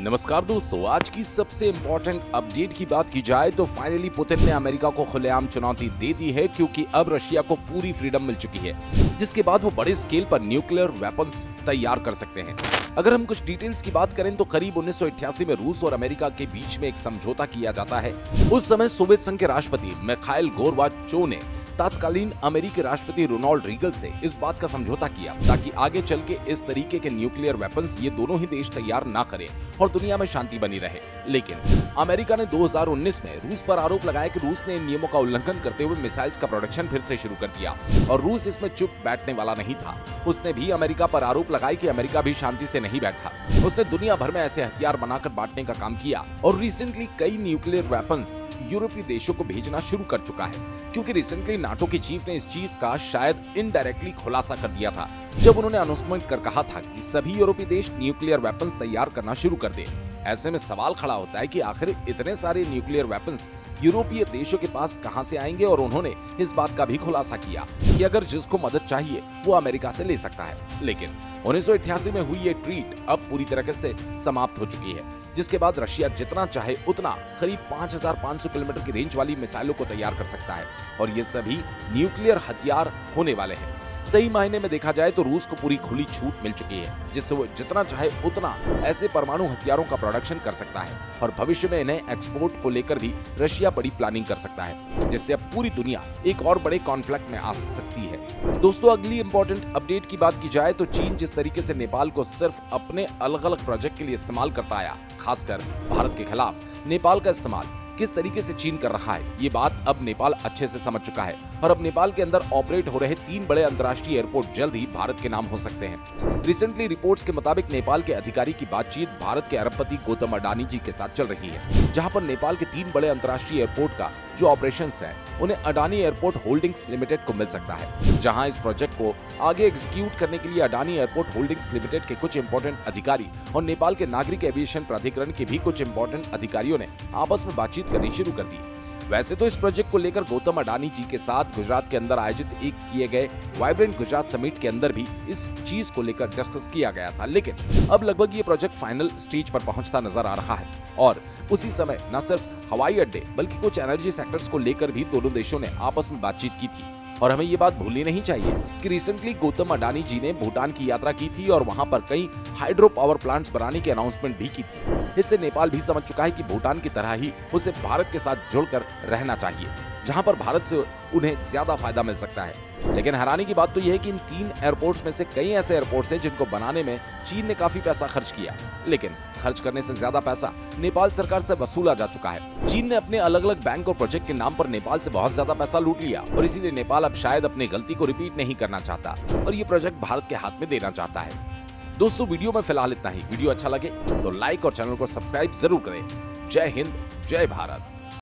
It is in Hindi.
नमस्कार दोस्तों, आज की सबसे इम्पोर्टेंट अपडेट की बात की जाए तो फाइनली पुतिन ने अमेरिका को खुलेआम चुनौती दे दी है, क्योंकि अब रशिया को पूरी फ्रीडम मिल चुकी है, जिसके बाद वो बड़े स्केल पर न्यूक्लियर वेपन्स तैयार कर सकते हैं। अगर हम कुछ डिटेल्स की बात करें तो करीब 1988 में रूस और अमेरिका के बीच में एक समझौता किया जाता है। उस समय सोवियत संघ के राष्ट्रपति मिखाइल गोर्बाचोव ने तत्कालीन अमेरिकी राष्ट्रपति रोनाल्ड रीगन से इस बात का समझौता किया ताकि आगे चल के इस तरीके के न्यूक्लियर वेपन्स ये दोनों ही देश तैयार ना करें और दुनिया में शांति बनी रहे। लेकिन अमेरिका ने 2019 में रूस पर आरोप लगाया कि रूस ने इन नियमों का उल्लंघन करते हुए मिसाइल्स का प्रोडक्शन फिर से शुरू कर दिया, और रूस इसमें चुप बैठने वाला नहीं था। उसने भी अमेरिका पर आरोप लगाया कि अमेरिका भी शांति से नहीं बैठा। उसने दुनिया भर में ऐसे हथियार बनाकर बांटने का काम किया और रिसेंटली कई न्यूक्लियर वेपन्स यूरोपीय देशों को भेजना शुरू कर चुका है, क्योंकि रिसेंटली नाटो के चीफ ने इस चीज का शायद इनडायरेक्टली खुलासा कर दिया था जब उन्होंने अनाउंसमेंट कर कहा था कि सभी यूरोपीय देश न्यूक्लियर वेपन्स तैयार करना शुरू कर दें। ऐसे में सवाल खड़ा होता है कि आखिर इतने सारे न्यूक्लियर वेपन्स यूरोपीय देशों के पास कहां से आएंगे, और उन्होंने इस बात का भी खुलासा किया कि अगर जिसको मदद चाहिए वो अमेरिका से ले सकता है। लेकिन 1988 में हुई ये ट्रीट अब पूरी तरीके से समाप्त हो चुकी है, जिसके बाद रशिया जितना चाहे उतना करीब 5500 किलोमीटर की रेंज वाली मिसाइलों को तैयार कर सकता है, और ये सभी न्यूक्लियर हथियार होने वाले हैं। सही मायने में देखा जाए तो रूस को पूरी खुली छूट मिल चुकी है, जिससे वो जितना चाहे उतना ऐसे परमाणु हथियारों का प्रोडक्शन कर सकता है, और भविष्य में इन्हें एक्सपोर्ट को लेकर भी रशिया बड़ी प्लानिंग कर सकता है, जिससे अब पूरी दुनिया एक और बड़े कॉन्फ्लिक्ट में आ सकती है। दोस्तों, अगली इंपॉर्टेंट अपडेट की बात की जाए तो चीन जिस तरीके से नेपाल को सिर्फ अपने अलग अलग प्रोजेक्ट के लिए इस्तेमाल करता आया, खासकर भारत के खिलाफ नेपाल का इस्तेमाल किस तरीके से चीन कर रहा है, ये बात अब नेपाल अच्छे से समझ चुका है, और अब नेपाल के अंदर ऑपरेट हो रहे 3 बड़े अंतर्राष्ट्रीय एयरपोर्ट जल्द ही भारत के नाम हो सकते हैं। रिसेंटली रिपोर्ट्स के मुताबिक नेपाल के अधिकारी की बातचीत भारत के अरबपति गौतम अडानी जी के साथ चल रही है, जहां पर नेपाल के 3 बड़े अंतर्राष्ट्रीय एयरपोर्ट का जो ऑपरेशंस है उन्हें अडानी एयरपोर्ट होल्डिंग्स लिमिटेड को मिल सकता है, जहां इस प्रोजेक्ट को आगे एग्जीक्यूट करने के लिए अडानी एयरपोर्ट होल्डिंग्स लिमिटेड के कुछ इंपॉर्टेंट अधिकारी और नेपाल के नागरिक एविएशन प्राधिकरण के भी कुछ इंपॉर्टेंट अधिकारियों ने आपस में बातचीत करनी शुरू कर दी। वैसे तो इस प्रोजेक्ट को लेकर गौतम अडानी जी के साथ गुजरात के अंदर आयोजित एक किए गए वाइब्रेंट गुजरात समिट के अंदर भी इस चीज को लेकर डिस्कस किया गया था, लेकिन अब लगभग ये प्रोजेक्ट फाइनल स्टेज पर पहुंचता नजर आ रहा है, और उसी समय न सिर्फ हवाई अड्डे बल्कि कुछ एनर्जी सेक्टर्स को लेकर भी दोनों देशों ने आपस में बातचीत की थी। और हमें ये बात भूलनी नहीं चाहिए कि रिसेंटली गौतम अडानी जी ने भूटान की यात्रा की थी और वहां पर कई हाइड्रो पावर प्लांट्स बनाने की अनाउंसमेंट भी की थी। इससे नेपाल भी समझ चुका है कि भूटान की तरह ही उसे भारत के साथ जुड़कर रहना चाहिए, जहां पर भारत से उन्हें ज्यादा फायदा मिल सकता है। लेकिन हैरानी की बात तो यह है कि इन 3 एयरपोर्ट्स में से कई ऐसे एयरपोर्ट्स हैं जिनको बनाने में चीन ने काफी पैसा खर्च किया, लेकिन खर्च करने से ज्यादा पैसा नेपाल सरकार से वसूला जा चुका है। चीन ने अपने अलग अलग बैंक और प्रोजेक्ट के नाम पर नेपाल से बहुत ज्यादा पैसा लूट लिया, और इसीलिए नेपाल अब शायद अपनी गलती को रिपीट नहीं करना चाहता और ये प्रोजेक्ट भारत के हाथ में देना चाहता है। दोस्तों, वीडियो में फिलहाल इतना ही। वीडियो अच्छा लगे तो लाइक और चैनल को सब्सक्राइब जरूर करें। जय हिंद, जय भारत।